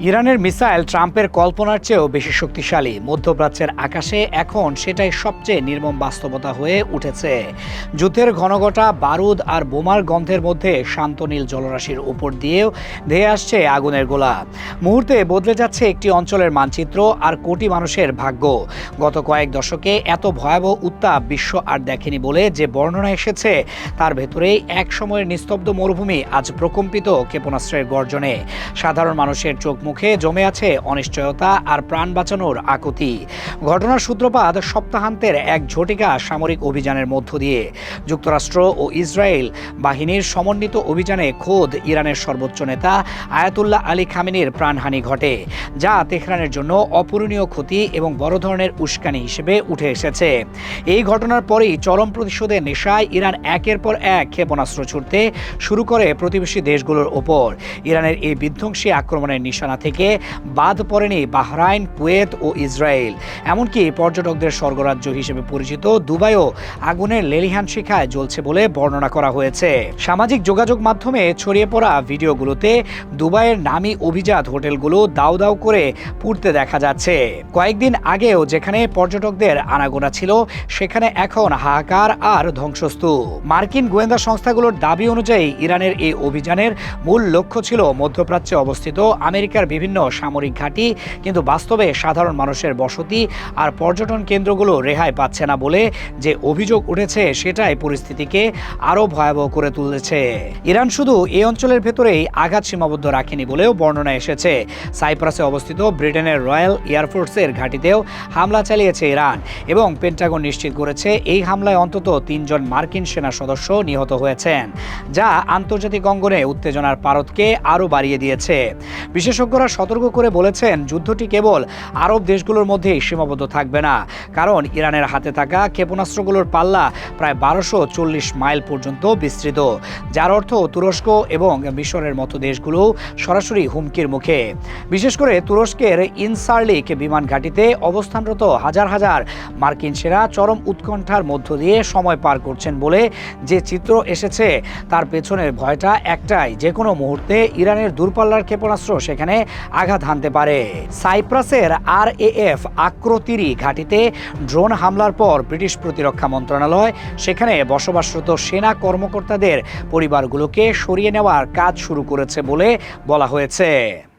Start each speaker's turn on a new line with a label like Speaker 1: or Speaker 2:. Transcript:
Speaker 1: ইরানের মিসাইল ট্রাম্পের কল্পনার চেয়েও বেশি শক্তিশালী। মধ্যপ্রাচ্যের আকাশে এখন সেটাই সবচেয়ে নির্মম বাস্তবতা হয়ে উঠেছে। যুদ্ধের ঘনঘটা, বারুদ আর বোমার গন্ধের মধ্যে শান্ত নীল জলরাশির উপর দিয়েও ধেয়ে আসছে আগুনের গোলা। মুহূর্তে বদলে যাচ্ছে একটি অঞ্চলের মানচিত্র আর কোটি মানুষের ভাগ্য। গত কয়েক দশকে এত ভয়াবহ উত্তাপ বিশ্ব আর দেখেনি বলে যে বর্ণনা এসেছে, তার ভেতরেই এক সময়ের নিস্তব্ধ মরুভূমি আজ প্রকম্পিত ক্ষেপণাস্ত্রের গর্জনে। সাধারণ মানুষের চোখ মুখে জমে আছে অনিশ্চয়তা আর প্রাণ বাঁচানোর আকুতি। ঘটনার সূত্রপাত সপ্তাহান্তের এক ঝটিকা সামরিক অভিযানের মধ্য দিয়ে। যুক্তরাষ্ট্র ও ইসরায়েল বাহিনীর সমন্বিত অভিযানে খোদ ইরানের সর্বোচ্চ নেতা আয়াতুল্লাহ আলী খামেনির প্রাণহানি ঘটে, যা তেহরানের জন্য অপূরণীয় ক্ষতি এবং বড় ধরনের উস্কানি হিসেবে উঠে এসেছে। এই ঘটনার পরেই চরম প্রতিশোধের নেশায় ইরান একের পর এক ক্ষেপণাস্ত্র ছুড়তে শুরু করে প্রতিবেশী দেশগুলোর ওপর। ইরানের এই বিধ্বংসী আক্রমণের নিশানা থেকে বাদ পড়েনি বাহরাইন, কুয়েত ও ইসরায়েল। এমনকি পর্যটকদের স্বর্গরাজ্য হিসেবে পরিচিত দুবাইও আগুনের লেলিহান শিখায় জ্বলছে বলে বর্ণনা করা হয়েছে। সামাজিক যোগাযোগ মাধ্যমে ছড়িয়ে পড়া ভিডিওগুলোতে দুবাইয়ের নামী অভিজাত হোটেলগুলো দাউ দাউ করে পুড়তে দেখা যাচ্ছে। কয়েকদিন আগেও যেখানে পর্যটকদের আনাগোনা ছিল, সেখানে এখন হাহাকার আর ধ্বংসস্তূপ। মার্কিন গোয়েন্দা সংস্থাগুলোর দাবি অনুযায়ী ইরানের এই অভিযানের মূল লক্ষ্য ছিল মধ্যপ্রাচ্যে অবস্থিত আমেরিকার বিভিন্ন সামরিক ঘাঁটি, কিন্তু বাস্তবে সাধারণ মানুষের বসতি আর পর্যটন কেন্দ্রগুলো রেহাই পাচ্ছে না বলে যে অভিযোগ উঠেছে, সেটাই পরিস্থিতিকে আরও ভয়াবহ করে তুলেছে। ইরান শুধু এই অঞ্চলের ভেতরেই আঘাত সীমাবদ্ধ রাখেনি বলেও বর্ণনা এসেছে। সাইপ্রাসে অবস্থিত ব্রিটেনের রয়্যাল এয়ারফোর্সের ঘাঁটিতেও হামলা চালিয়েছে ইরান এবং পেন্টাগন নিশ্চিত করেছে এই হামলায় অন্তত 3 জন মার্কিন সেনা সদস্য নিহত হয়েছেন, যা আন্তর্জাতিক অঙ্গনে উত্তেজনার পারদকে আরও বাড়িয়ে দিয়েছে। বিশেষজ্ঞরা সতর্ক করে বলেছেন, যুদ্ধটি কেবল আরব দেশগুলোর মধ্যেই সীমাবদ্ধ থাকবে না, কারণ ইরানের হাতে থাকা ক্ষেপণাস্ত্রগুলোর পাল্লা প্রায় 1240 মাইল পর্যন্ত বিস্তৃত, যার অর্থ তুরস্ক এবং মিশরের মতো দেশগুলো সরাসরি হুমকির মুখে। বিশেষ করে তুরস্কের ইনসারলিক বিমান ঘাঁটিতে অবস্থানরত হাজার হাজার মার্কিন সেনা চরম উৎকণ্ঠার মধ্য দিয়ে সময় পার করছেন বলে যে চিত্র এসেছে, তার পেছনের ভয়টা একটাই, যে কোনো মুহূর্তে ইরানের দূরপাল্লার ক্ষেপণাস্ত্র সেখানে আঘাত হানতে পারে। সাইপ্রাসের RAF আক্রোতিরি ঘাঁটিতে ড্রোন হামলার পর ব্রিটিশ প্রতিরক্ষা মন্ত্রণালয় সেখানে বসবাসরত সেনা কর্মকর্তাদের পরিবারগুলোকে সরিয়ে নেওয়ার কাজ শুরু করেছে বলে বলা হয়েছে।